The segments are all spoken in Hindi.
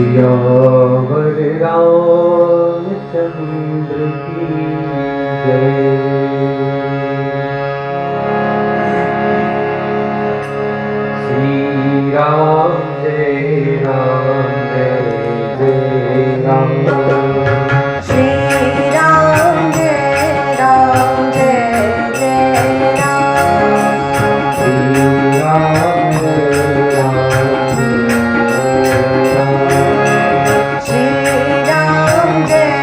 सियावर रामचंद्र की जय। श्री राम जय राम जय जय राम। श्री राम जय राम जय जय राम। श्री राम जय राम श्री राम जय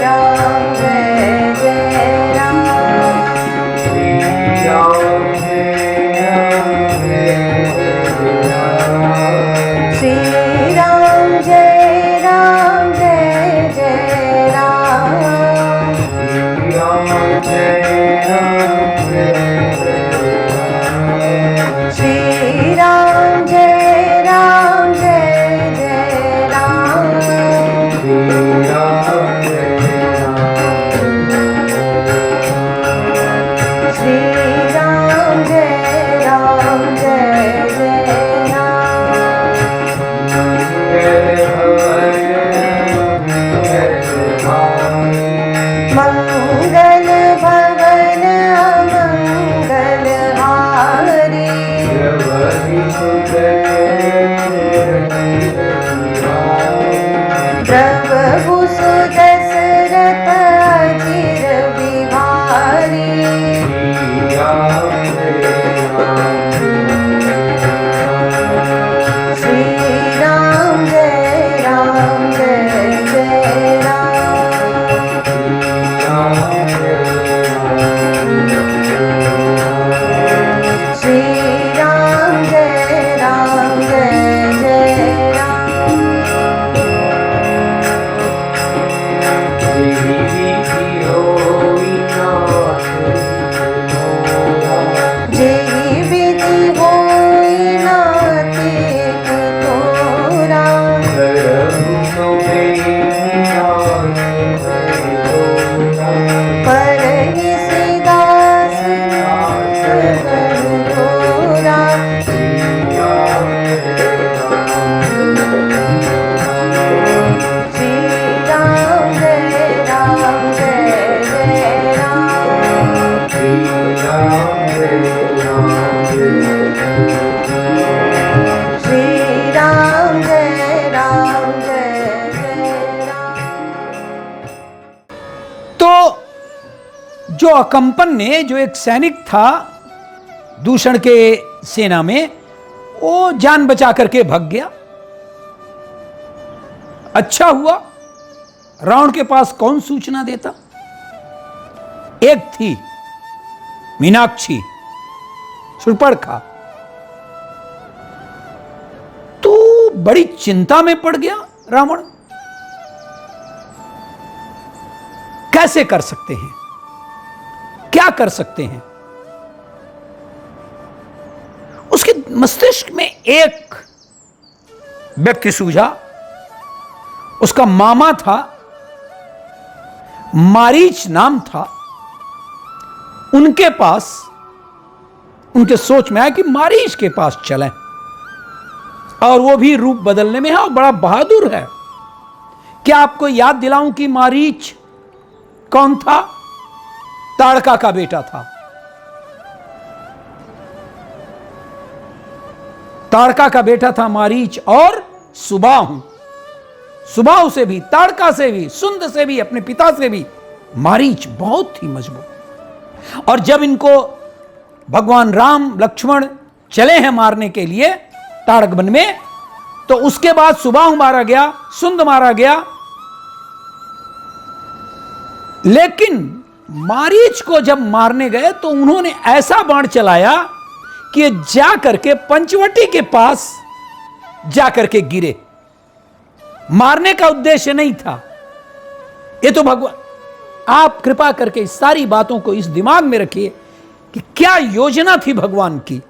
राम जय जय राम। श्री राम जय राम जय जय राम। श्री राम जय राम जय जय राम। श्री राम जय राम जय जय राम। श्री राम जय राम जय जय राम। श्री राम जय राम। श्री राम जय राम जय जय राम। मंगल भवन अमंगल हारी। प्रभु सुदशरथ अजिर बिहारी। श्री राम जय राम जय जय राम। श्री राम जय राम जय जय राम। जय विधि होई नातिक तोरा। परहि सिदास सगल तोरा। श्री राम जय राम जय जय राम। श्री राम जय राम जय जय राम। तो जो अकंपन ने, जो एक सैनिक था दूषण के सेना में, वो जान बचा करके भाग गया। अच्छा हुआ, रावण के पास कौन सूचना देता। एक थी मीनाक्षी, शूर्पणखा, तो बड़ी चिंता में पड़ गया रावण। कैसे कर सकते हैं, क्या कर सकते हैं। उसके मस्तिष्क में एक व्यक्ति सूझा। उसका मामा था, मारीच नाम था। उनके पास, उनके सोच में आया कि मारीच के पास चलें, और वो भी रूप बदलने में है और बड़ा बहादुर है। क्या आपको याद दिलाऊं कि मारीच कौन था। ताड़का का बेटा था। ताड़का का बेटा था मारीच, और सुबाहु, सुबाहु से भी, ताड़का से भी, सुंद से भी, अपने पिता से भी मारीच बहुत ही मजबूत। और जब इनको भगवान राम लक्ष्मण चले हैं मारने के लिए ताड़क वन में, तो उसके बाद सुबाहु मारा गया, सुंद मारा गया। लेकिन मारीच को जब मारने गए तो उन्होंने ऐसा बाण चलाया कि जा करके पंचवटी के पास जा करके गिरे। मारने का उद्देश्य नहीं था। ये तो भगवान, आप कृपा करके इस सारी बातों को इस दिमाग में रखिए कि क्या योजना थी भगवान की।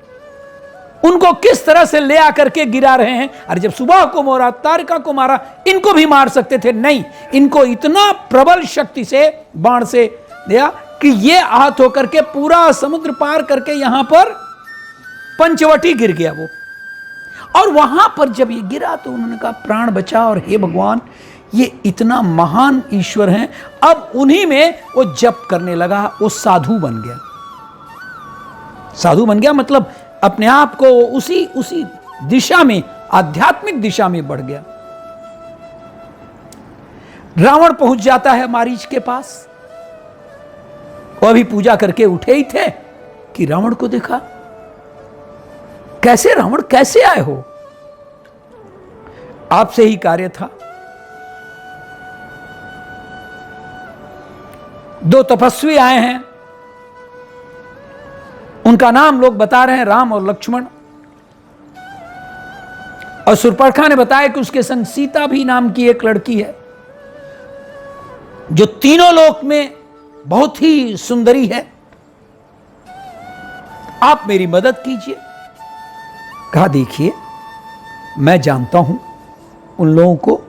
उनको किस तरह से ले आकर के गिरा रहे हैं। अरे जब सुबह को मारा, तारका को मारा, इनको भी मार सकते थे, नहीं, इनको इतना प्रबल शक्ति से बाण से दिया कि ये आहत होकर के पूरा समुद्र पार करके यहां पर पंचवटी गिर गया वो। और वहां पर जब ये गिरा तो उन्होंने कहा प्राण बचा, और हे भगवान ये इतना महान ईश्वर हैं। अब उन्हीं में वो जप करने लगा, वो साधु बन गया। साधु बन गया मतलब अपने आप को उसी दिशा में, आध्यात्मिक दिशा में बढ़ गया। रावण पहुंच जाता है मारीच के पास। वो अभी पूजा करके उठे ही थे कि रावण को देखा। कैसे रावण, कैसे आए हो? आपसे ही कार्य था। दो तपस्वी आए हैं, उनका नाम लोग बता रहे हैं राम और लक्ष्मण। और सुरपरखा ने बताया कि उसके संग सीता भी नाम की एक लड़की है, जो तीनों लोक में बहुत ही सुंदरी है। आप मेरी मदद कीजिए। कहा देखिए मैं जानता हूं उन लोगों को।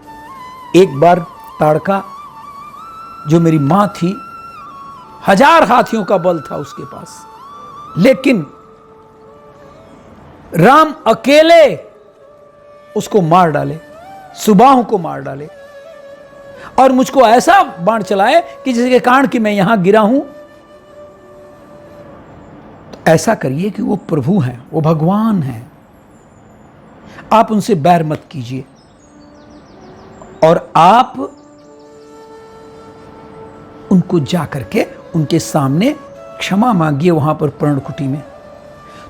एक बार ताड़का जो मेरी मां थी, 1000 हाथियों का बल था उसके पास, लेकिन राम अकेले उसको मार डाले, सुबाहु को मार डाले, और मुझको ऐसा बाण चलाए कि जिसके कारण कि मैं यहां गिरा हूं। तो ऐसा करिए कि वो प्रभु हैं, वो भगवान हैं, आप उनसे बैर मत कीजिए, और आप उनको जा करके उनके सामने क्षमा मांगिए वहां पर पर्णकुटी में।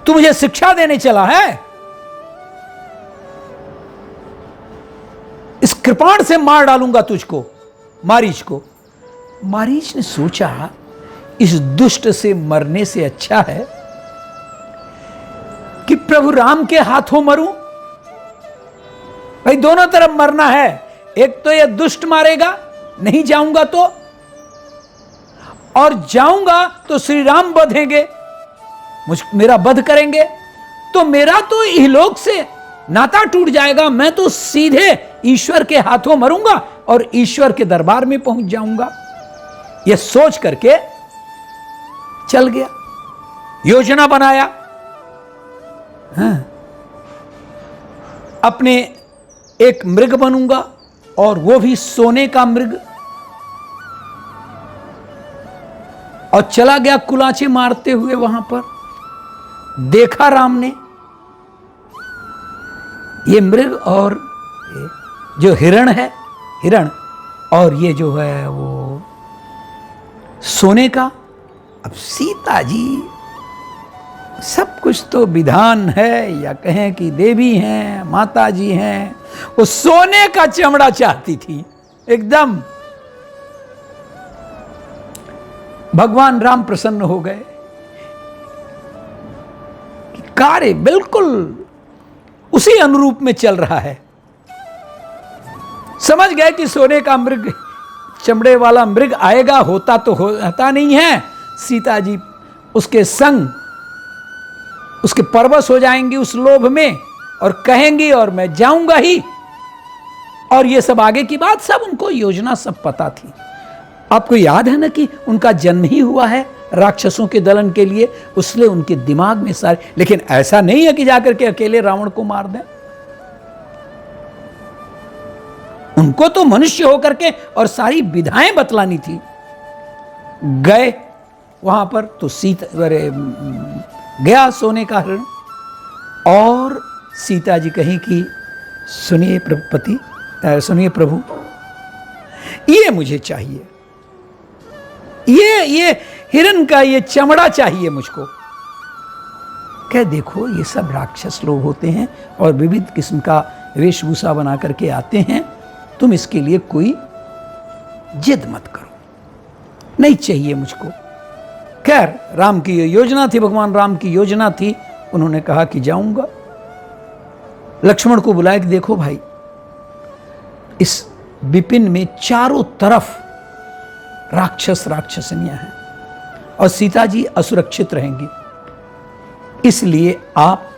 तू मुझे शिक्षा देने चला है, इस कृपाण से मार डालूंगा तुझको, मारीच को। मारीच ने सोचा इस दुष्ट से मरने से अच्छा है कि प्रभु राम के हाथों मरूं। भाई दोनों तरफ मरना है, एक तो यह दुष्ट मारेगा, नहीं जाऊंगा तो, और जाऊंगा तो श्री राम बधेंगे, मेरा वध करेंगे, तो मेरा तो इहलोक से नाता टूट जाएगा। मैं तो सीधे ईश्वर के हाथों मरूंगा और ईश्वर के दरबार में पहुंच जाऊंगा। यह सोच करके चल गया, योजना बनाया। हाँ। अपने एक मृग बनूंगा, और वो भी सोने का मृग, और चला गया कुलाचे मारते हुए वहां पर। देखा राम ने ये मृग और जो हिरण है, हिरण, और ये जो है वो सोने का। अब सीता जी, सब कुछ तो विधान है, या कहें कि देवी हैं, माता जी हैं, वो सोने का चमड़ा चाहती थी एकदम। भगवान राम प्रसन्न हो गए कि कार्य बिल्कुल उसी अनुरूप में चल रहा है। समझ गए कि सोने का मृग, चमड़े वाला मृग आएगा, होता तो होता नहीं है। सीता जी उसके संग, उसके परवश हो जाएंगी उस लोभ में, और कहेंगी और मैं जाऊंगा ही। और ये सब आगे की बात, सब उनको योजना सब पता थी। आपको याद है ना कि उनका जन्म ही हुआ है राक्षसों के दलन के लिए, उसलिए उनके दिमाग में सारे। लेकिन ऐसा नहीं है कि जाकर के अकेले रावण को मार दें। उनको तो मनुष्य होकर के और सारी विधाएं बतलानी थी। गए वहां पर तो गया सोने का हिरण, और सीता जी कहीं कि सुनिए पति, सुनिए प्रभु, ये मुझे चाहिए, ये हिरण का ये चमड़ा चाहिए मुझको। कह देखो ये सब राक्षस लोग होते हैं और विविध किस्म का वेशभूषा बना करके आते हैं, तुम इसके लिए कोई जिद मत करो, नहीं चाहिए मुझको। खैर राम की ये योजना थी, भगवान राम की योजना थी। उन्होंने कहा कि जाऊंगा। लक्ष्मण को बुलाया कि देखो भाई, इस विपिन में चारों तरफ राक्षस राक्षसनियां हैं और सीता जी असुरक्षित रहेंगी, इसलिए आप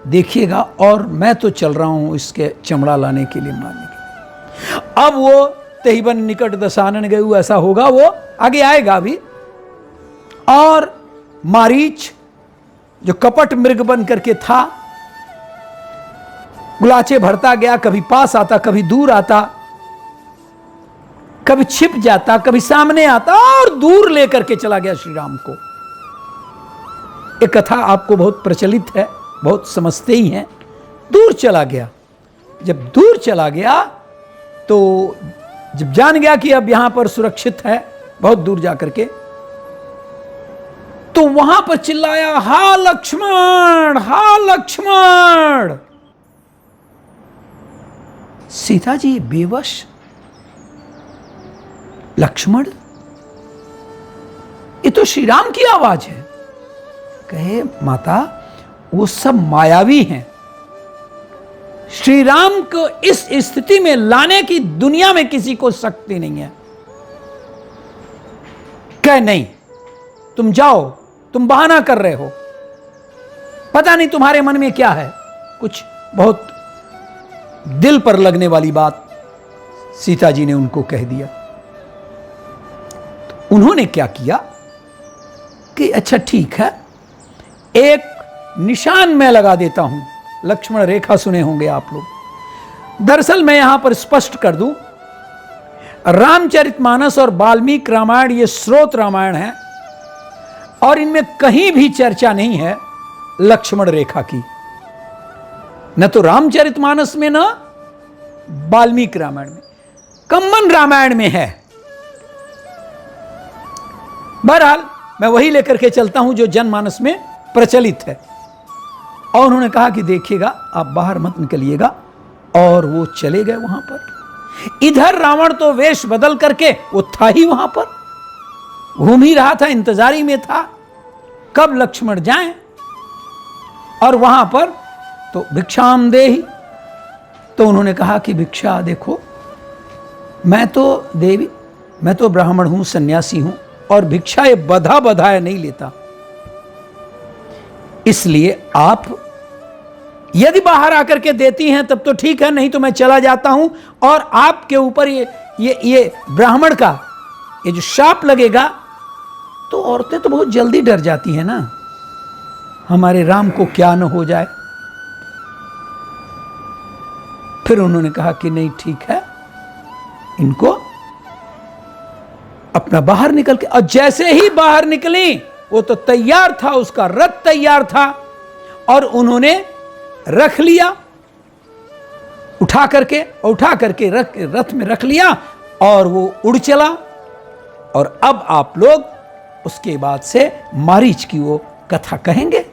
देखिएगा, और मैं तो चल रहा हूं इसके चमड़ा लाने के लिए, मारने के लिए। अब वो तहिबन निकट दशानन गए, ऐसा होगा, वो आगे आएगा अभी। और मारीच जो कपट मृग बन करके था, गुलाचे भरता गया, कभी पास आता, कभी दूर आता, कभी छिप जाता, कभी सामने आता और दूर लेकर के चला गया श्री राम को। एक कथा आपको बहुत प्रचलित है, बहुत समझते ही हैं। दूर चला गया। जब दूर चला गया तो जब जान गया कि अब यहां पर सुरक्षित है, बहुत दूर जाकर के, तो वहां पर चिल्लाया, हा लक्ष्मण, हा लक्ष्मण। सीता जी बेवश, लक्ष्मण, ये तो श्री राम की आवाज है। कहे माता, वो सब मायावी हैं, श्री राम को इस स्थिति में लाने की दुनिया में किसी को शक्ति नहीं है। कहे नहीं, तुम जाओ, तुम बहाना कर रहे हो, पता नहीं तुम्हारे मन में क्या है। कुछ बहुत दिल पर लगने वाली बात सीता जी ने उनको कह दिया। तो उन्होंने क्या किया कि अच्छा ठीक है, एक निशान मैं लगा देता हूं। लक्ष्मण रेखा सुने होंगे आप लोग। दरअसल मैं यहां पर स्पष्ट कर दूं, रामचरितमानस और वाल्मीकि रामायण ये स्रोत रामायण है और इनमें कहीं भी चर्चा नहीं है लक्ष्मण रेखा की, न तो रामचरितमानस में न वाल्मीकि रामायण में। कम्मन रामायण में है। बहरहाल मैं वही लेकर के चलता हूं जो जनमानस में प्रचलित है। और उन्होंने कहा कि देखिएगा, आप बाहर मत निकलिएगा, और वो चले गए वहां पर। इधर रावण तो वेश बदल करके वो था ही वहां पर, घूम ही रहा था, इंतजारी में था कब लक्ष्मण जाएं। और वहां पर तो भिक्षाम देहि, तो उन्होंने कहा कि भिक्षा देखो, मैं तो देवी, मैं तो ब्राह्मण हूं, सन्यासी हूं, और भिक्षा ये बधा बधाया नहीं लेता, इसलिए आप यदि बाहर आकर के देती हैं तब तो ठीक है, नहीं तो मैं चला जाता हूं और आपके ऊपर ये ब्राह्मण का ये जो शाप लगेगा। तो औरतें तो बहुत जल्दी डर जाती हैं ना, हमारे राम को क्या न हो जाए। फिर उन्होंने कहा कि नहीं ठीक है, इनको अपना बाहर निकल के, और जैसे ही बाहर निकली वो तो तैयार था, उसका रथ तैयार था, और उन्होंने रख लिया, उठा करके रथ में रख लिया, और वो उड़ चला। और अब आप लोग उसके बाद से मारीच की वो कथा कहेंगे।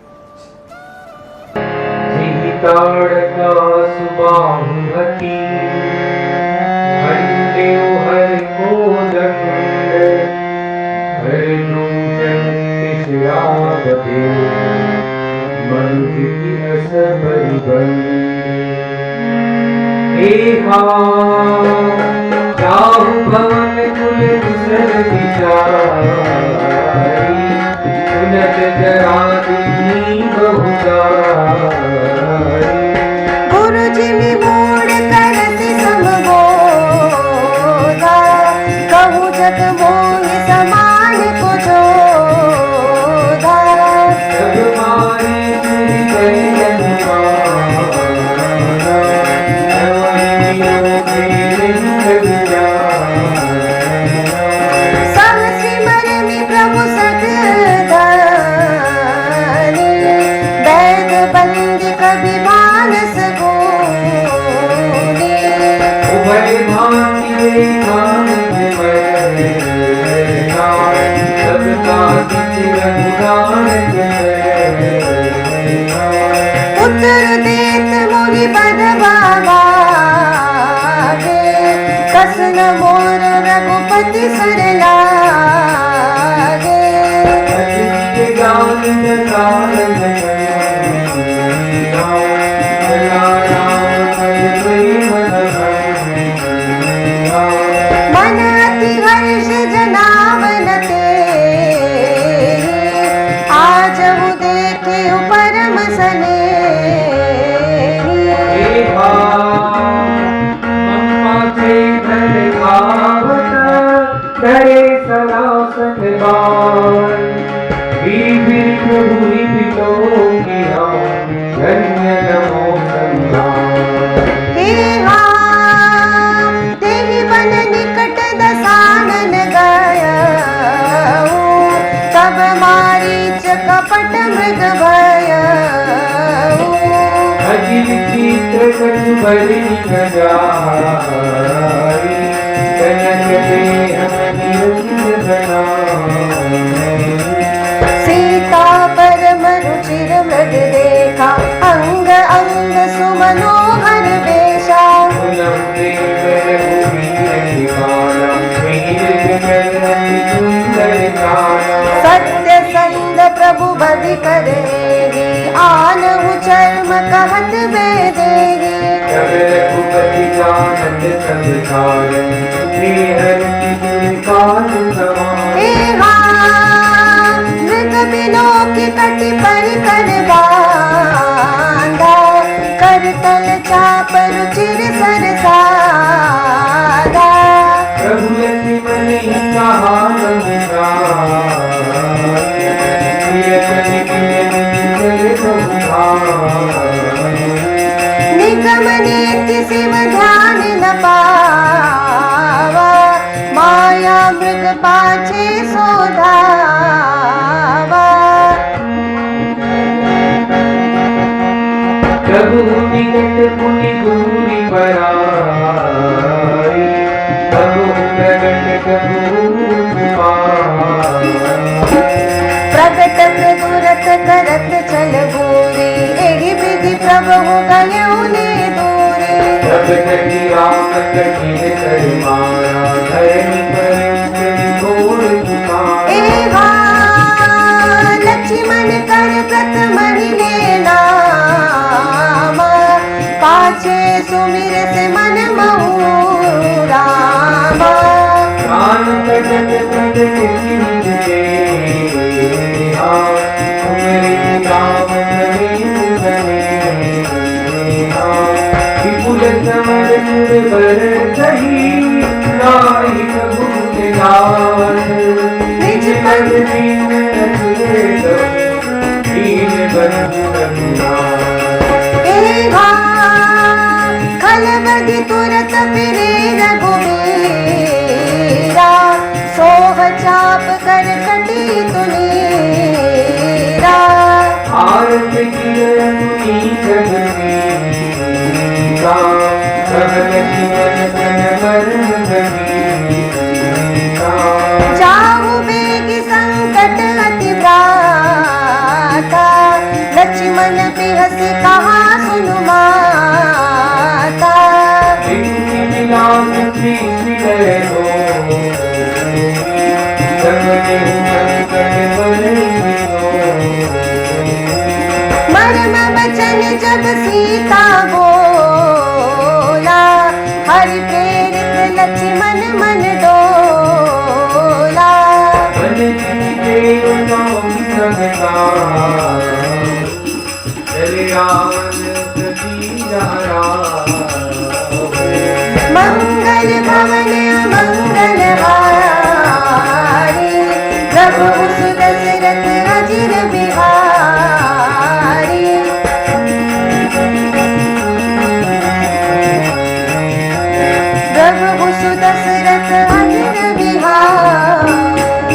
गुरु जी में मोड़ करति समबोधा, कहूँ जग मोह समान को जोधा। सब सिमर में प्रभु सकदानी, वैद बंदी कभी मानस गोनी। उत्तर देत मुनि पद बाबागे, कसन मोर रघुपति सर लागे। मन अति हर्ष जनावन ते, आज वो देखे परम स्नेही। करे सदा सतबान, धन्य नमो संतान। चित्र कछु बलि न जाई, कनक देह निरंजन बनाई। सीता परम रुचिर मृग देखा, अंग अंग सुमनोहर वेशा। सत्य संग प्रभु बधि करे, आनहु चर्म कहत बेदेही। मृग बिलोकी कटि पर कर बांधा, करतल चाप रुचिर सरसादा। प्रभु मन कहा निगम नीति शिव ध्यान न पावा, माया मृग पाछे सोधावा। प्रभु निकट पुनि दूरी पराई, प्रभु प्रगट प्रभु प्रगट दुरत करत चल भूरी, एहि विधि प्रभु गयो ने दूरी। प्रगट की राम कठिन कर मारा, धरणी पर घोर पुकारा। एहा लक्ष्मण कर व्रत महिले नामा, पाछे सुमिर से मन महु रामा। प्राण कटत प्रगट की विपुल समर बर सही, नाई प्रभु निधान। निज पद दीन दीन बंधु रघुनाथ। एहा खलबदि तुरत फिरे रघुवीरा, सोह चाप कर कटी तुनीरा। आरत की जगती, सबल जीवन तन मरण गहीरा। जाहु बेगी संकट अति भ्राता, लक्ष्मण बिहसि कहा सुनु माता। मर्म बचन जब सीता बोला, हरि प्रेरित लक्ष्मण मन डोला। मंगल भवन मंगल हारी, प्रभु सुत दशरथ अजिर बिहारी। प्रभु सुत दशरथ अजिर बिहारी।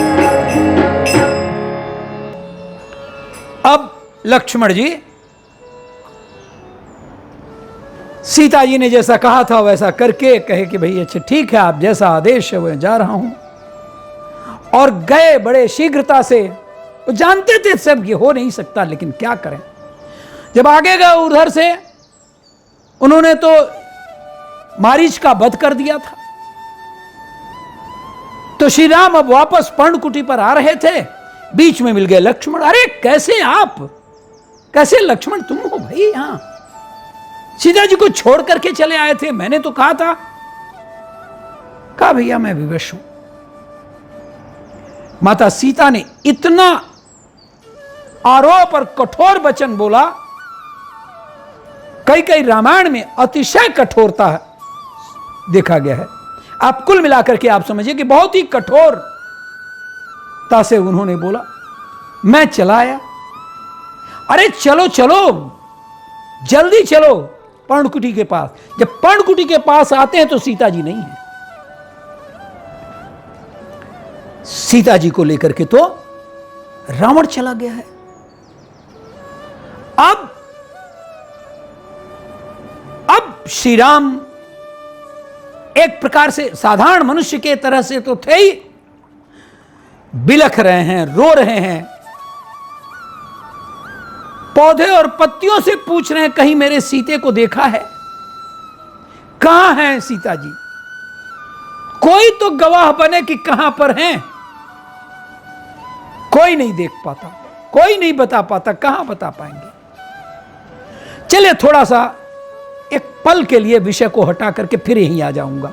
अब लक्ष्मण जी सीता जी ने जैसा कहा था वैसा करके कहे कि भाई अच्छा ठीक है, आप जैसा आदेश है वह जा रहा हूं। और गए बड़े शीघ्रता से। वो जानते थे सब ये हो नहीं सकता, लेकिन क्या करें। जब आगे गए उधर से उन्होंने तो मारीच का वध कर दिया था। तो श्री राम अब वापस पर्णकुटी पर आ रहे थे, बीच में मिल गए लक्ष्मण। अरे कैसे आप, कैसे लक्ष्मण तुम हो भाई यहां? सीता जी को छोड़ करके चले आए थे, मैंने तो कहा था। कहा भैया मैं विवश हूं। माता सीता ने इतना आरोप और कठोर वचन बोला, कई कई रामायण में अतिशय कठोरता देखा गया है। आप कुल मिलाकर के आप समझिए कि बहुत ही कठोरता से उन्होंने बोला। मैं चला आया। अरे चलो चलो जल्दी चलो पर्णकुटी के पास। जब पर्णकुटी के पास आते हैं तो सीता जी नहीं है। सीता जी को लेकर के तो रावण चला गया है। अब श्री राम एक प्रकार से साधारण मनुष्य के तरह से तो थे ही, बिलख रहे हैं, रो रहे हैं, पौधे और पत्तियों से पूछ रहे हैं कहीं मेरे सीते को देखा है, कहां है सीता जी, कोई तो गवाह बने कि कहां पर हैं। कोई नहीं देख पाता, कोई नहीं बता पाता, कहां बता पाएंगे। चलिए थोड़ा सा एक पल के लिए विषय को हटा करके फिर यहीं आ जाऊंगा।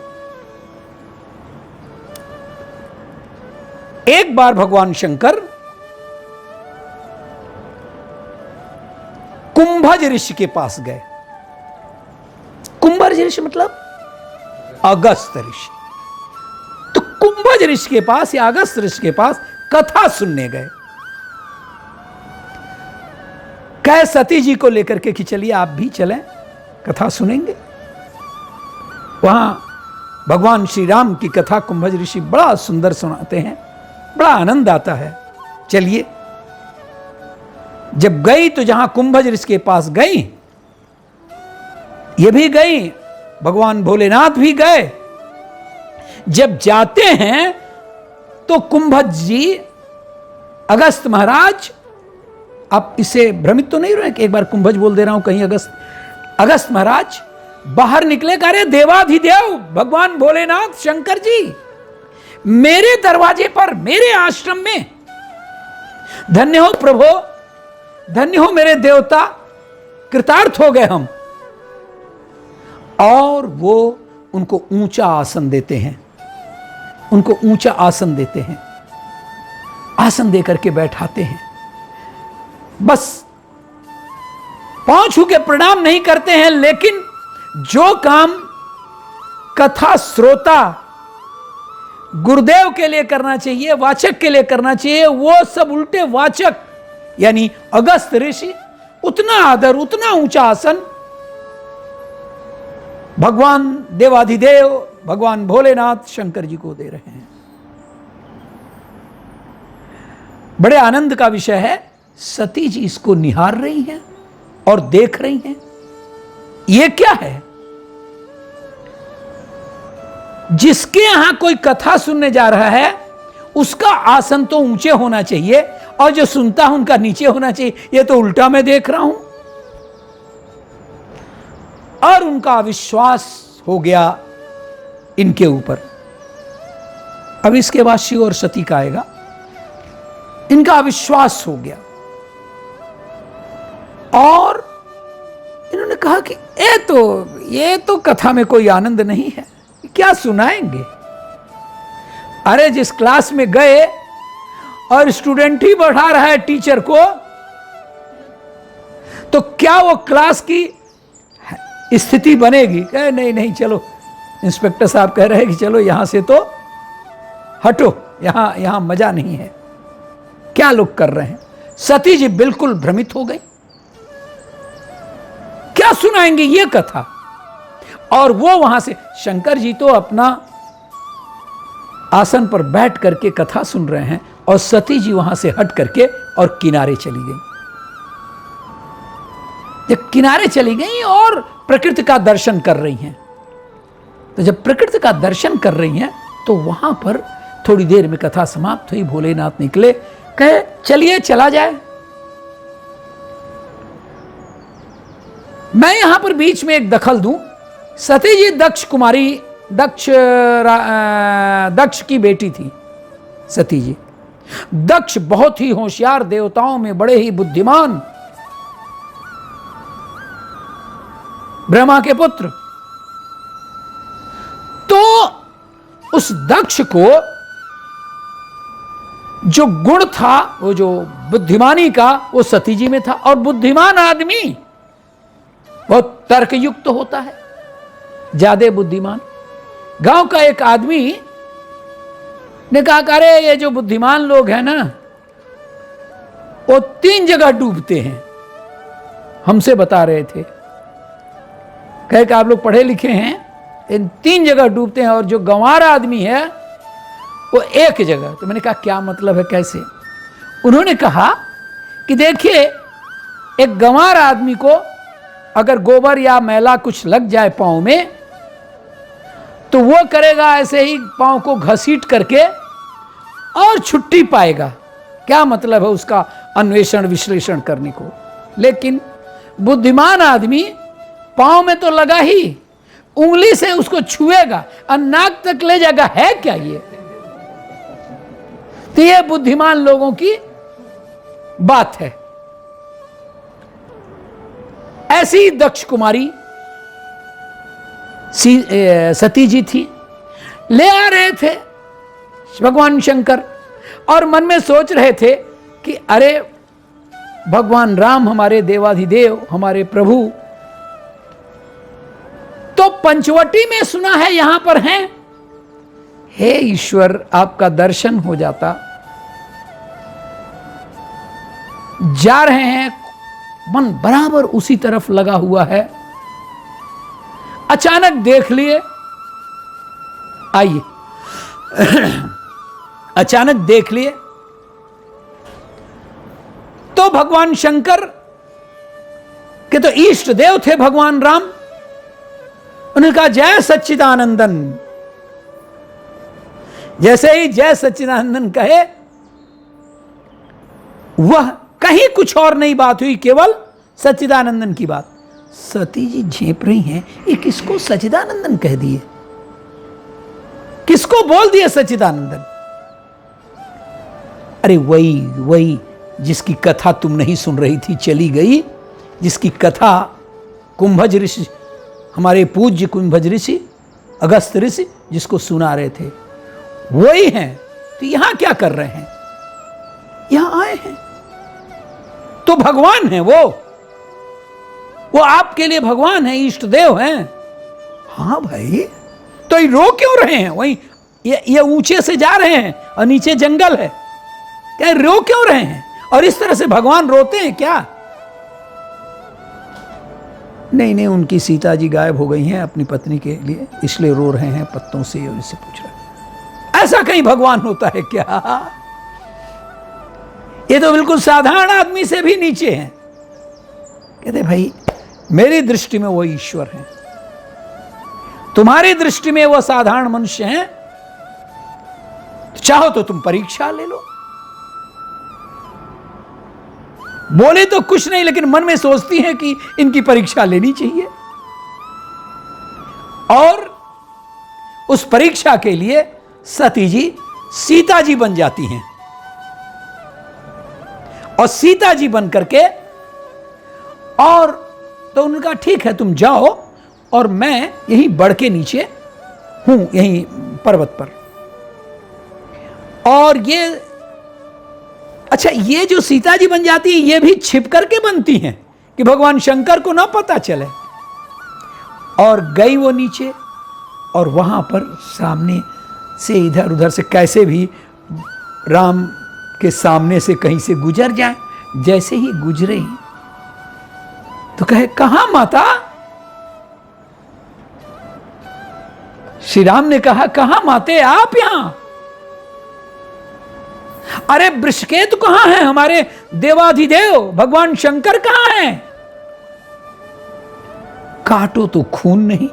एक बार भगवान शंकर कुंभज ऋषि के पास गए। कुंभज ऋषि मतलब अगस्त ऋषि। तो कुंभज ऋषि के पास या अगस्त ऋषि के पास कथा सुनने गए। कहे सती जी को लेकर के कि चलिए आप भी चलें, कथा सुनेंगे। वहां भगवान श्री राम की कथा कुंभज ऋषि बड़ा सुंदर सुनाते हैं, बड़ा आनंद आता है। चलिए, जब गई तो जहां कुंभज ऋषि के पास गई, ये भी गई, भगवान भोलेनाथ भी गए। जब जाते हैं तो कुंभज जी, अगस्त महाराज, आप इसे भ्रमित तो नहीं रहे कि एक बार कुंभज बोल दे रहा हूं कहीं अगस्त महाराज बाहर निकले, कह रहे देवाधिदेव भगवान भोलेनाथ शंकर जी मेरे दरवाजे पर, मेरे आश्रम में, धन्य हो प्रभु, धन्य हो मेरे देवता, कृतार्थ हो गए हम। और वो उनको ऊंचा आसन देते हैं, उनको ऊंचा आसन देते हैं, आसन देकर के बैठाते हैं। बस पांव छू के प्रणाम नहीं करते हैं, लेकिन जो काम कथा श्रोता गुरुदेव के लिए करना चाहिए, वाचक के लिए करना चाहिए, वो सब उल्टे वाचक यानी अगस्त ऋषि उतना आदर, उतना ऊंचा आसन भगवान देवाधिदेव भगवान भोलेनाथ शंकर जी को दे रहे हैं। बड़े आनंद का विषय है। सती जी इसको निहार रही हैं और देख रही हैं, ये क्या है? जिसके यहां कोई कथा सुनने जा रहा है उसका आसन तो ऊंचे होना चाहिए और जो सुनता हूं उनका नीचे होना चाहिए। ये तो उल्टा मैं देख रहा हूं। और उनका अविश्वास हो गया इनके ऊपर। अब इसके बाद शिव और सती का आएगा। इनका अविश्वास हो गया और इन्होंने कहा कि ये तो कथा में कोई आनंद नहीं है, क्या सुनाएंगे। अरे जिस क्लास में गए और स्टूडेंट ही बढ़ा रहा है टीचर को, तो क्या वो क्लास की स्थिति बनेगी? कहे नहीं चलो, इंस्पेक्टर साहब कह रहे हैं कि चलो यहां से तो हटो, यहां मजा नहीं है। क्या लोग कर रहे हैं? सती जी बिल्कुल भ्रमित हो गई, क्या सुनाएंगे ये कथा। और वो वहां से, शंकर जी तो अपना आसन पर बैठ करके कथा सुन रहे हैं और सती जी वहां से हट करके और किनारे चली गई। जब किनारे चली गई और प्रकृति का दर्शन कर रही हैं, तो जब प्रकृति का दर्शन कर रही हैं तो वहां पर थोड़ी देर में कथा समाप्त हुई। भोलेनाथ निकले, कहे चलिए चला जाए। मैं यहां पर बीच में एक दखल दूं। सती जी दक्ष की बेटी थी। सती जी, दक्ष बहुत ही होशियार, देवताओं में बड़े ही बुद्धिमान, ब्रह्मा के पुत्र। तो उस दक्ष को जो गुण था, वो जो बुद्धिमानी का, वो सती जी में था। और बुद्धिमान आदमी बहुत तर्कयुक्त होता है, ज्यादा बुद्धिमान। गांव का एक आदमी ने कहा, अरे ये जो बुद्धिमान लोग हैं ना, वो 3 जगह डूबते हैं। हमसे बता रहे थे, कहे कि आप लोग पढ़े लिखे हैं, इन 3 जगह डूबते हैं और जो गंवारा आदमी है वो 1 जगह। तो मैंने कहा क्या मतलब है, कैसे? उन्होंने कहा कि देखिए, एक गंवार आदमी को अगर गोबर या मैला कुछ लग जाए पांव में तो वो करेगा ऐसे ही पांव को घसीट करके और छुट्टी पाएगा। क्या मतलब है उसका अन्वेषण विश्लेषण करने को। लेकिन बुद्धिमान आदमी पांव में तो लगा ही, उंगली से उसको छुएगा और नाक तक ले जाएगा, है क्या ये? तो ये बुद्धिमान लोगों की बात है। ऐसी दक्ष कुमारी सती जी थी, ले आ रहे थे भगवान शंकर और मन में सोच रहे थे कि अरे भगवान राम हमारे देवाधिदेव, हमारे प्रभु तो पंचवटी में सुना है यहां पर हैं। हे ईश्वर, आपका दर्शन हो जाता। जा रहे हैं, मन बराबर उसी तरफ लगा हुआ है। अचानक देख लिए, आइए अचानक देख लिए तो भगवान शंकर के तो इष्ट देव थे भगवान राम। उन्होंने कहा जय सच्चिदानंदन। जैसे ही जय सच्चिदानंदन कहे, वह कहीं कुछ और नहीं बात हुई, केवल सच्चिदानंदन की बात। सती जी झेप रही हैं, ये किसको सच्चिदानंदन कह दिए, किसको बोल दिए सच्चिदानंदन? अरे वही जिसकी कथा तुम नहीं सुन रही थी, चली गई, जिसकी कथा कुंभज ऋषि, हमारे पूज्य कुंभज ऋषि, अगस्त ऋषि जिसको सुना रहे थे, वही हैं। तो यहां क्या कर रहे हैं? यहां आए हैं तो भगवान है वो आपके लिए भगवान है, इष्ट देव हैं। हाँ भाई, तो ये रो क्यों रहे हैं? वही ये ऊंचे से जा रहे हैं और नीचे जंगल है, क्या रो क्यों रहे हैं? और इस तरह से भगवान रोते हैं क्या? नहीं, उनकी सीता जी गायब हो गई हैं अपनी पत्नी के लिए, इसलिए रो रहे हैं पत्तों से, और इससे पूछ रहे हैं। ऐसा कहीं भगवान होता है क्या? ये तो बिल्कुल साधारण आदमी से भी नीचे हैं। कहते भाई मेरी दृष्टि में वो ईश्वर हैं, तुम्हारी दृष्टि में वो साधारण मनुष्य हैं, तो चाहो तो तुम परीक्षा ले लो। बोले तो कुछ नहीं, लेकिन मन में सोचती हैं कि इनकी परीक्षा लेनी चाहिए। और उस परीक्षा के लिए सती जी सीता जी बन जाती हैं, और सीता जी बन करके, और तो उनका ठीक है तुम जाओ और मैं यहीं बढ़ के नीचे हूं, यहीं पर्वत पर। और ये अच्छा, ये जो सीता जी बन जाती है, ये भी छिप करके बनती हैं कि भगवान शंकर को ना पता चले। और गई वो नीचे, और वहां पर सामने से इधर उधर से कैसे भी राम के सामने से कहीं से गुजर जाए। जैसे ही गुजरे तो कहे कहां माता? श्री राम ने कहा कहां माते आप यहां? अरे वृषकेतु कहां है? हमारे देवाधिदेव भगवान शंकर कहां हैं? काटो तो खून नहीं।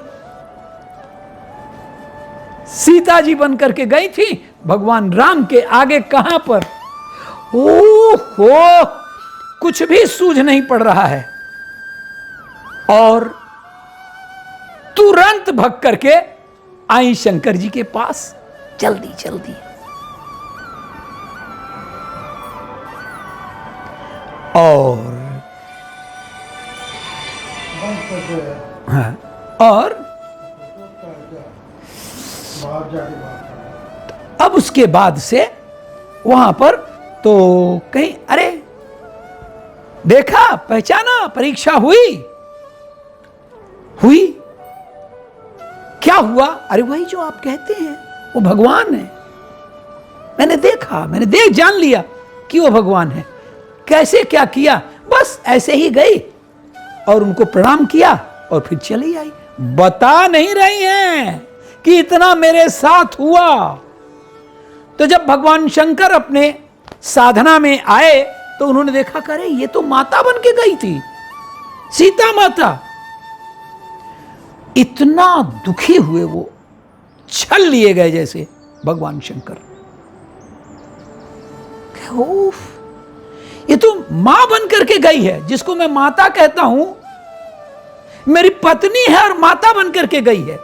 सीता जी बन करके गई थी, भगवान राम के आगे कहां पर? ओहो, कुछ भी सूझ नहीं पड़ रहा है। और तुरंत भग करके आई शंकर जी के पास, जल्दी जल्दी। और अब उसके बाद से वहां पर तो कहीं, अरे देखा, पहचाना, परीक्षा हुई क्या हुआ? अरे वही जो आप कहते हैं वो भगवान है। मैंने देखा, मैंने देख जान लिया कि वो भगवान है। कैसे क्या किया? बस ऐसे ही गई और उनको प्रणाम किया और फिर चली आई। बता नहीं रही हैं कि इतना मेरे साथ हुआ। तो जब भगवान शंकर अपने साधना में आए तो उन्होंने देखा, करे ये तो माता बन के गई थी, सीता माता, इतना दुखी हुए वो, छल लिए गए जैसे भगवान शंकर। उफ, ये तो मां बन करके गई है, जिसको मैं माता कहता हूं, मेरी पत्नी है और माता बन करके गई है,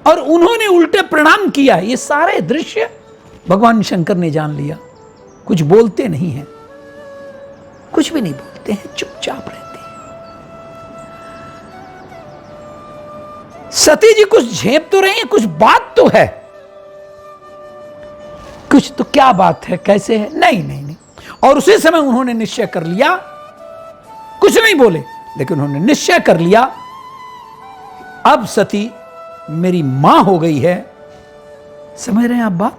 और उन्होंने उल्टे प्रणाम किया। ये सारे दृश्य भगवान शंकर ने जान लिया। कुछ बोलते नहीं हैं, कुछ भी नहीं बोलते हैं, चुपचाप रहते हैं। सती जी कुछ झेप तो रही है, कुछ बात तो है, कुछ तो क्या बात है, कैसे है, नहीं नहीं नहीं। और उसी समय उन्होंने निश्चय कर लिया, कुछ नहीं बोले, लेकिन उन्होंने निश्चय कर लिया अब सती मेरी मां हो गई है। समझ रहे हैं आप बात?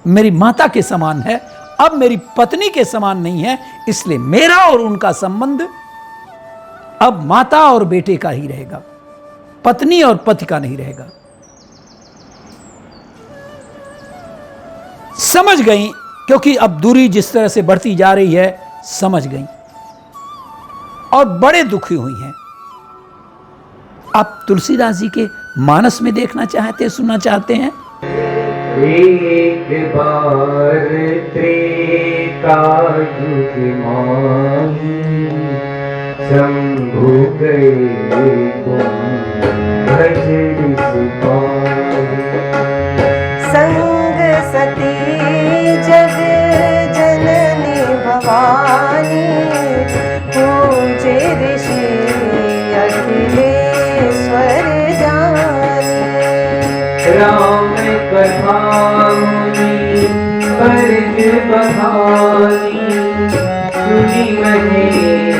मेरी माता के समान है, अब मेरी पत्नी के समान नहीं है, इसलिए मेरा और उनका संबंध अब माता और बेटे का ही रहेगा, पत्नी और पति का नहीं रहेगा। समझ गई, क्योंकि अब दूरी जिस तरह से बढ़ती जा रही है, समझ गई और बड़े दुखी हुई हैं। आप तुलसीदास जी के मानस में देखना चाहते हैं, सुनना चाहते हैं? एक बार त्रेता युग माही, शंभु गए भजन सिपाही। संग सती जग जननी भवानी, पूजे ऋषि अखिलेश्वर जानी। राम कथा मुनि अर्ज बखानी, सुनी महेश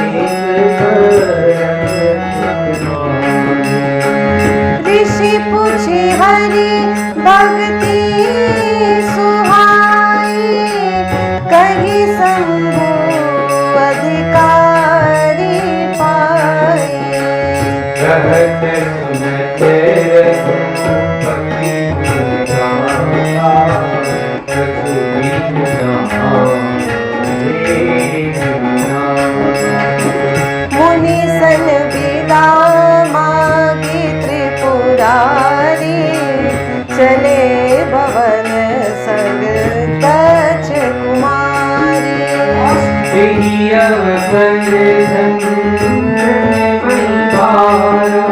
ऋषि पूछे हरि भक्ति सुहाई, कही शंभु अधिकारी पाई। कहत सुनत भक्ति गाया, रघुबीर मुनि सन विदा मागी त्रिपुरारी, चले भवन संग कछ कुमारी। यही अवसर धन्य बलिहारा,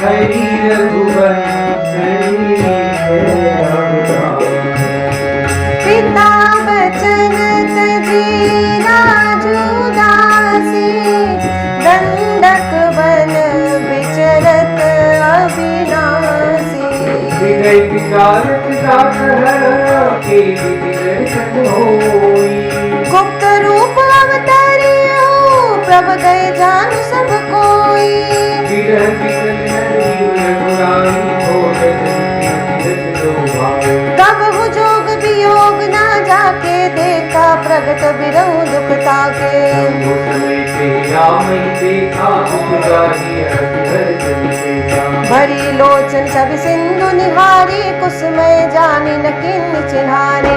हरि रघुवंश पिता बचन तजी राजू दासी, दंडक बन विचरत अविनाशी। विनय विचारत सागर के विदर्शन होई। गुप्त रूप अवतरी हो, प्रभ गए जान सब कोई। विरह विकल नरी रघुराई, घोर जगत लोभाई। तब हु जोग वियोग ना जाके, देखा प्रगट बिरहु दुख ताके। शंभु समेते राम ही देखा, उपजाहि हर जन देखा। भरी लोचन सब सिंधु निहारी, कुसुमय जानी न किन्नी चिन्हारी।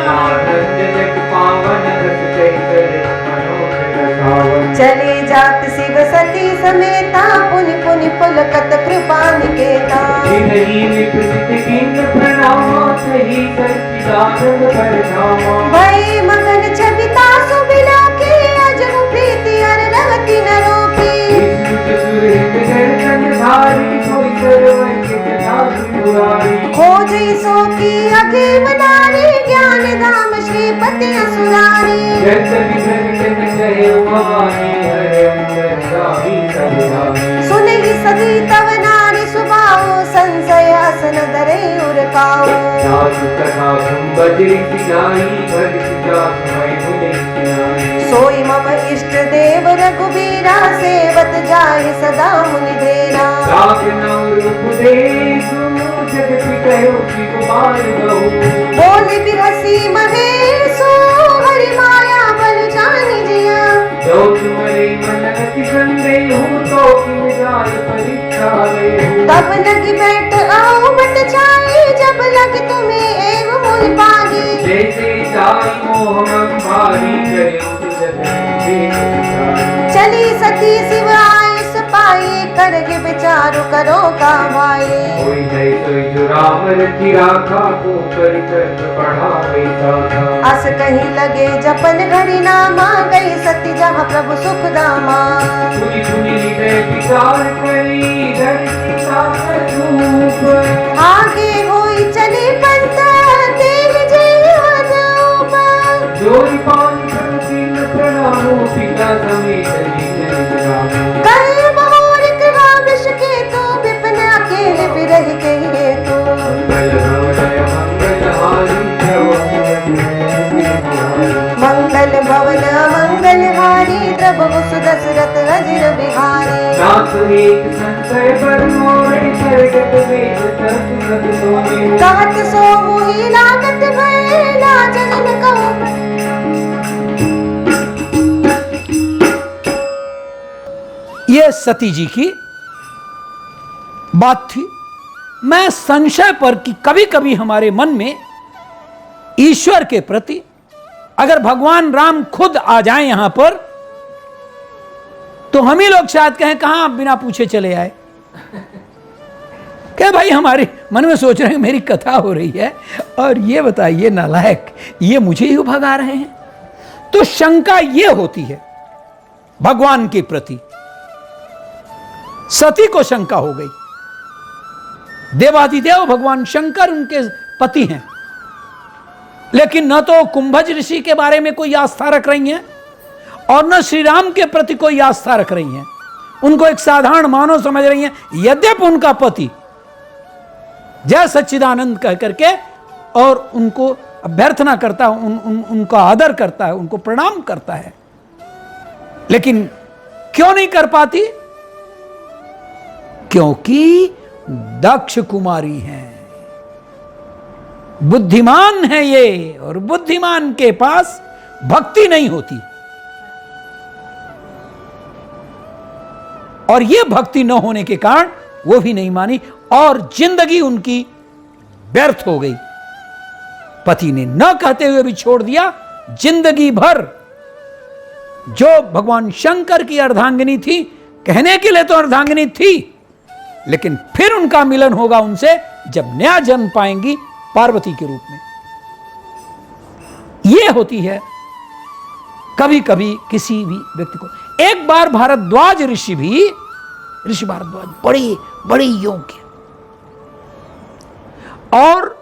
आनंद जग पावन, रस चैतन्य मनोहर रसावन। चले जात शिव सती समेता, पुनि पुनि पुलकत कृपा निकेता। जिनहि विकृत किंग प्रणामा, सही सच्चिदानंद परधामा। भई मगन छबिता सुबिला की, अजहु प्रीति अर रवति न रोकी। विष्णु सुरहित दर्शन धारी, सोई सर्वज्ञ तथा त्रिपुरारी। खोज सो की अखिल नारी, ज्ञान धाम श्रीपति असुरारी। जत विघ्न कहे भवानी, हरे अंतर जाहि सब जाहि। सुनहि सती तव नारी सुभाओ, संशय असन धरे उरकाओ। साधु कथा तुम बजरी सिलाई, भजति जा समय मुनि सियाई। सोई मम इष्ट देव रघुबीरा, सेवत जाहि सदा मुनि धेरा। राग नाम रूप दे सुनो, जगति कहो श्री कुमार गहु। बोल बिरसी महेशो, हरि माया बल जानि जिया। जो तुम्हारे मन अति संदेह, तो किन जाय परीक्षा लेहु। तब लगी बैठ आओ बट छाई, जब लग तुम्हें एव मूल पागी। जैसे जाय मोह मन भारी, करे उठ जगत देख विचारी। चली सती शिव आयुष पा करके विचार करो का भाई। कोई नहीं सोई जो राम रची राखा, को कर बढ़ावे साधा। अस कहीं लगे जपन घड़ी नामा, गई सती जहाँ प्रभु सुख दामा। सुनी सुनी हृदय विचार करी, धरती सागर धूप। आगे होई चली पंथ, तेल जीवन ऊपर। जोरी पान कर तीन प्रणामो, पिता समेत लीन रामो। कहे मोरिक राम के तो विपिन अकेले विरह के हेतु। मंगल भवन मंगलहारी, मंगल भवन मंगल हारी, प्रभु सुदशरथ अजिर बिहारी। नाथ एक संशय पर मोरे, सरगत वेद तत्व सोमे। कहत सो मुहि लागत भय, लाजन न कहूँ। ये सती जी की बात थी। मैं संशय पर कि कभी कभी हमारे मन में ईश्वर के प्रति, अगर भगवान राम खुद आ जाएं यहां पर, तो हम ही लोग शायद कहें कहां आप बिना पूछे चले आए। क्या भाई हमारे मन में सोच रहे हैं मेरी कथा हो रही है और ये बताइए नालायक ये मुझे ही भगा रहे हैं। तो शंका ये होती है भगवान के प्रति। सती को शंका हो गई। देवादिदेव भगवान शंकर उनके पति हैं, लेकिन न तो कुंभज ऋषि के बारे में कोई आस्था रख रही हैं और न श्री राम के प्रति कोई आस्था रख रही हैं। उनको एक साधारण मानव समझ रही हैं, यद्यपि उनका पति जय सच्चिदानंद कह करके और उनको अभ्यर्थना करता है, उनका आदर करता है, उनको प्रणाम करता है, लेकिन क्यों नहीं कर पाती? क्योंकि दक्ष कुमारी हैं, बुद्धिमान है ये, और बुद्धिमान के पास भक्ति नहीं होती। और ये भक्ति न होने के कारण वो भी नहीं मानी और जिंदगी उनकी व्यर्थ हो गई। पति ने न कहते हुए भी छोड़ दिया। जिंदगी भर जो भगवान शंकर की अर्धांगिनी थी, कहने के लिए तो अर्धांगिनी थी, लेकिन फिर उनका मिलन होगा उनसे जब नया जन्म पाएंगी पार्वती के रूप में। यह होती है कभी कभी किसी भी व्यक्ति को। एक बार भारद्वाज ऋषि भारद्वाज बड़े योग्य और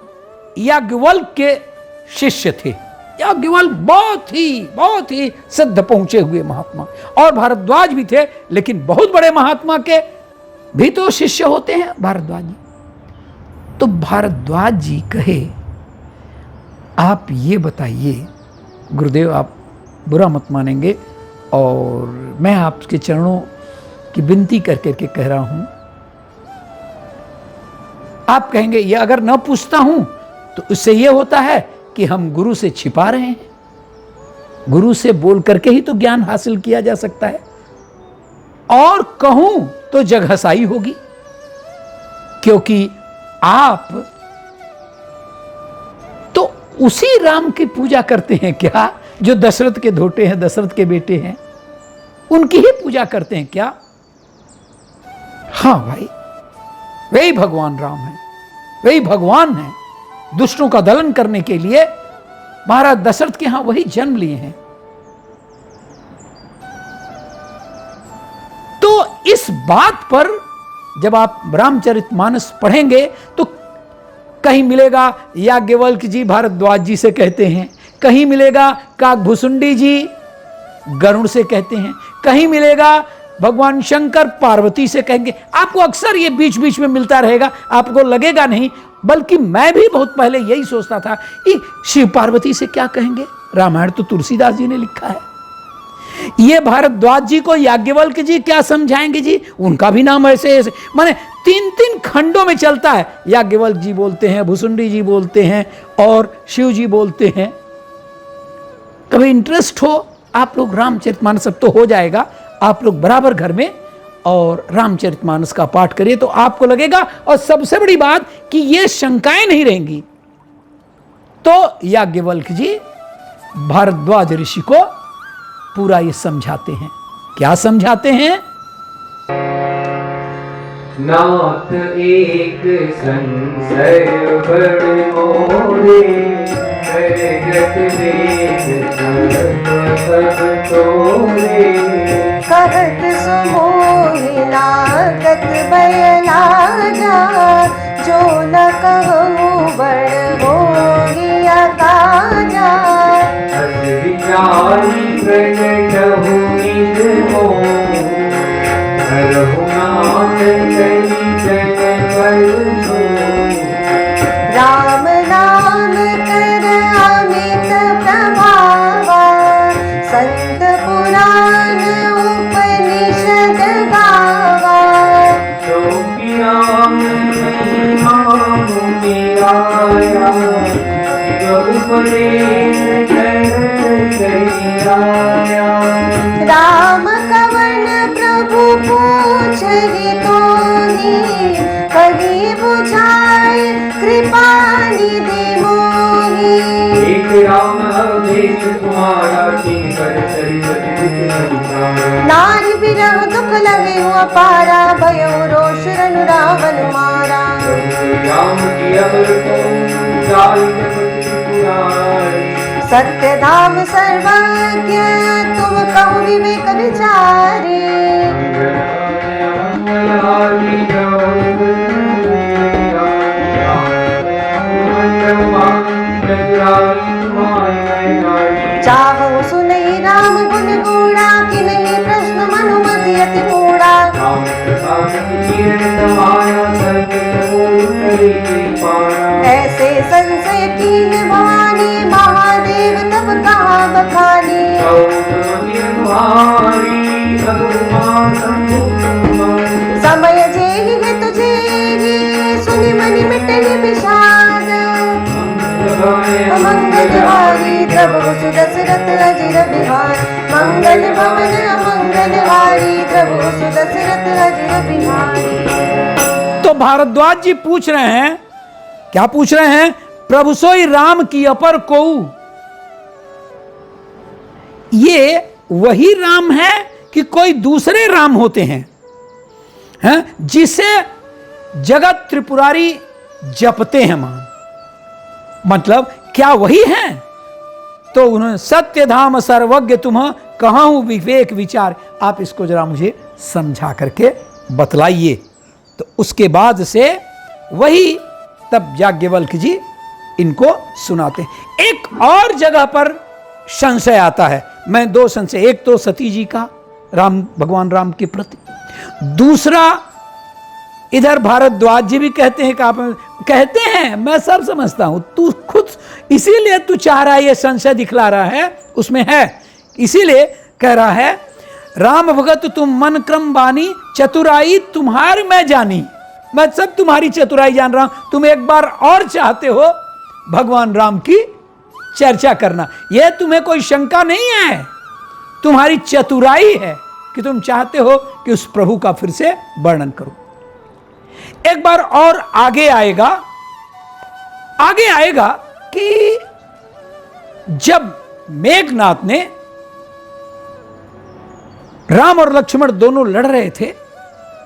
याज्ञवल्क्य के शिष्य थे। याज्ञवल्क्य बहुत ही सिद्ध पहुंचे हुए महात्मा, और भारद्वाज भी थे, लेकिन बहुत बड़े महात्मा के भी तो शिष्य होते हैं भारद्वाज जी। तो भारद्वाज जी कहे, आप ये बताइए गुरुदेव, आप बुरा मत मानेंगे और मैं आपके चरणों की विनती कर करके कह रहा हूं। आप कहेंगे ये अगर न पूछता हूं तो उससे ये होता है कि हम गुरु से छिपा रहे हैं। गुरु से बोल करके ही तो ज्ञान हासिल किया जा सकता है, और कहूं तो जगहसाई होगी, क्योंकि आप तो उसी राम की पूजा करते हैं क्या जो दशरथ के धोटे हैं, दशरथ के बेटे हैं, उनकी ही पूजा करते हैं क्या? हाँ भाई, वही भगवान राम है, वही भगवान है। दुष्टों का दलन करने के लिए महाराज दशरथ के यहां वही जन्म लिए हैं। तो इस बात पर जब आप रामचरितमानस पढ़ेंगे तो कहीं मिलेगा याज्ञवल्क्य जी भारद्वाज जी से कहते हैं, कहीं मिलेगा काकभुसुंडी जी गरुड़ से कहते हैं, कहीं मिलेगा भगवान शंकर पार्वती से कहेंगे। आपको अक्सर ये बीच बीच में मिलता रहेगा, आपको लगेगा नहीं, बल्कि मैं भी बहुत पहले यही सोचता था कि शिव पार्वती से क्या कहेंगे। रामायण तो तुलसीदास जी ने लिखा है, ये भारद्वाज जी को याज्ञवल्क्य जी क्या समझाएंगे जी, उनका भी नाम ऐसे ऐसे माने 3-3 खंडों में चलता है। याज्ञवल्क्य जी बोलते हैं, भुसुंडी जी बोलते हैं और शिव जी बोलते हैं। कभी इंटरेस्ट हो आप लोग रामचरितमानस, सब तो हो जाएगा, आप लोग बराबर घर में और रामचरितमानस का पाठ करिए तो आपको लगेगा। और सबसे बड़ी बात कि ये शंकाएं नहीं रहेंगी। तो याज्ञवल्क्य जी भारद्वाज ऋषि को पूरा ये समझाते हैं। क्या समझाते हैं? नाथ एक संशय बड़ मोरे, करगत वेद सब तोरे। कहत सुमोहि लागत बयला जा, जो न कहूँ बड़ होहि अकाजा। अस विचारी प्रगटहु निज मोह, करहु नाम चरितन बल सोह। राम नाम कर अमित प्रभावा, संत पुराण उपनिषद गावा। जो कि राम महिमा मुनिराया, जो उपदेश करत कहिराया। राम कवन प्रभु पूछहि तोहि, कहि बुझाय कृपा निधि मोहि। एक राम अवधेश तुम्हारा, किंकर चरित विधि संसार। नारी बिरह दुख लगे अपारा, भयो रोष रनु रावण मारा। राम की अवर को जाई जगत पुराण। सत्य धाम सर्वज्ञ, तुम कहु विवेक विचारे। चाहु सुनई राम गुण गुणा, कि नहीं प्रश्न मनुमति अति मूढ़ा। ऐसे संशय कीन भवानी, महादेव तब कहा बखानी। समय जेहि है तुझेहि, सुनि मनि मिटहि विषाद। मंगल हारी प्रभु सु दशरथ अजिर बिहार, मंगल भवन मंगल हारी प्रभु सु दशरथ अजिर बिहार। तो भारद्वाज जी पूछ रहे हैं, क्या पूछ रहे हैं? प्रभु सोई राम की अपर कोऊ। ये वही राम है कि कोई दूसरे राम होते हैं, जिसे जगत त्रिपुरारी जपते हैं मान, मतलब क्या वही हैं? तो उन्होंने सत्य धाम सर्वज्ञ तुम कहां विवेक विचार, आप इसको जरा मुझे समझा करके बतलाइए। तो उसके बाद से वही तब याज्ञवल्क्य जी इनको सुनाते हैं। एक और जगह पर संशय आता है, मैं दो संशय, एक तो सती जी का राम भगवान राम के प्रति, दूसरा इधर भारद्वाज जी भी कहते हैं कि आप कहते हैं, मैं सब समझता हूं, तू खुद इसीलिए तू चाह रहा है, ये संशय दिखला रहा है, उसमें है, इसीलिए कह रहा है राम भगत तुम मन क्रम बानी, चतुराई तुम्हार मैं जानी। मैं सब तुम्हारी चतुराई जान रहा हूं, तुम एक बार और चाहते हो भगवान राम की चर्चा करना, यह तुम्हें कोई शंका नहीं है, तुम्हारी चतुराई है कि तुम चाहते हो कि उस प्रभु का फिर से वर्णन करो। एक बार और आगे आएगा कि जब मेघनाथ ने, राम और लक्ष्मण दोनों लड़ रहे थे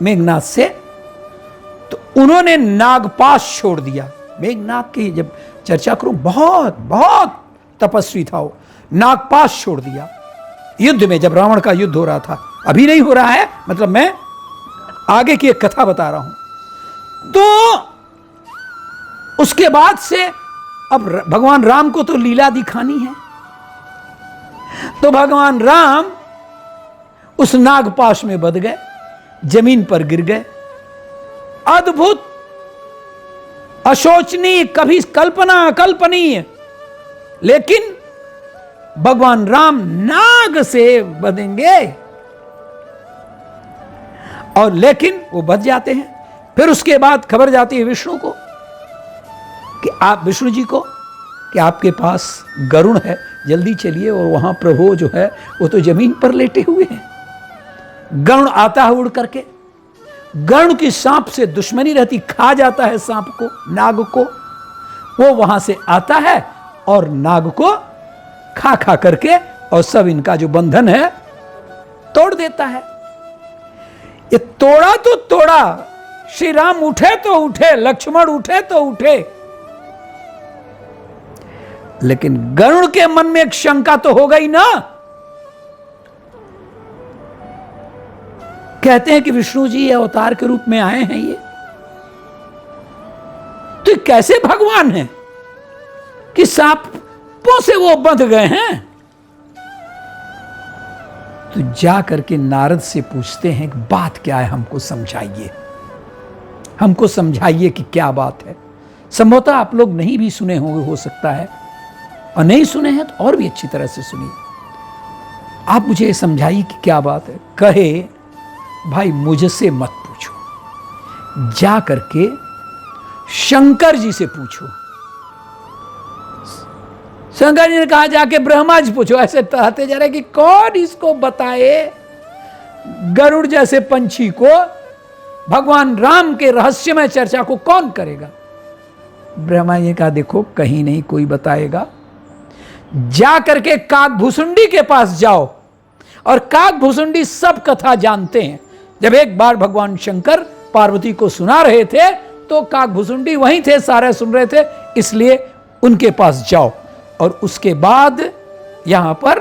मेघनाथ से, तो उन्होंने नागपाश छोड़ दिया। मेघनाथ की जब चर्चा करूं, बहुत बहुत तपस्वी था वो, नागपाश छोड़ दिया युद्ध में, जब रावण का युद्ध हो रहा था, अभी नहीं हो रहा है, मतलब मैं आगे की एक कथा बता रहा हूं। तो उसके बाद से अब भगवान राम को तो लीला दिखानी है, तो भगवान राम उस नागपाश में बंध गए, जमीन पर गिर गए। अद्भुत, अशोचनीय, कभी कल्पना अकल्पनीय, लेकिन भगवान राम नाग से बंधेंगे, और लेकिन वो बच जाते हैं। फिर उसके बाद खबर जाती है विष्णु को कि आप, विष्णु जी को, कि आपके पास गरुड़ है, जल्दी चलिए, और वहां प्रभु जो है वो तो जमीन पर लेटे हुए हैं। गरुड़ आता है उड़ करके, गरुड़ की सांप से दुश्मनी रहती, खा जाता है सांप को, नाग को, वो वहां से आता है और नाग को खा खा करके और सब इनका जो बंधन है तोड़ देता है। ये तोड़ा तो तोड़ा, श्री राम उठे तो उठे, लक्ष्मण उठे तो उठे, लेकिन गरुड़ के मन में एक शंका तो हो गई ना। कहते हैं कि विष्णु जी ये अवतार के रूप में आए हैं, ये तो कैसे भगवान हैं कि सांपों से वो बंध गए हैं। तो जा करके नारद से पूछते हैं कि बात क्या है, हमको समझाइए, हमको समझाइए कि क्या बात है। संभवतः आप लोग नहीं भी सुने होंगे, हो सकता है, और नहीं सुने हैं तो और भी अच्छी तरह से सुनिए। आप मुझे ये समझाइए कि क्या बात है। कहे भाई मुझसे मत पूछो, जा करके शंकर जी से पूछो। शंकर जी ने कहा जाके ब्रह्मा जी पूछो। ऐसे कहते जा रहे कि कौन इसको बताए, गरुड़ जैसे पंछी को, भगवान राम के रहस्यमय चर्चा को कौन करेगा। ब्रह्मा जी ने कहा देखो कहीं नहीं कोई बताएगा, जा करके काकभूसुंडी के पास जाओ, और काकभूसुंडी सब कथा जानते हैं। जब एक बार भगवान शंकर पार्वती को सुना रहे थे तो काकभूसुंडी वहीं थे, सारे सुन रहे थे, इसलिए उनके पास जाओ। और उसके बाद यहां पर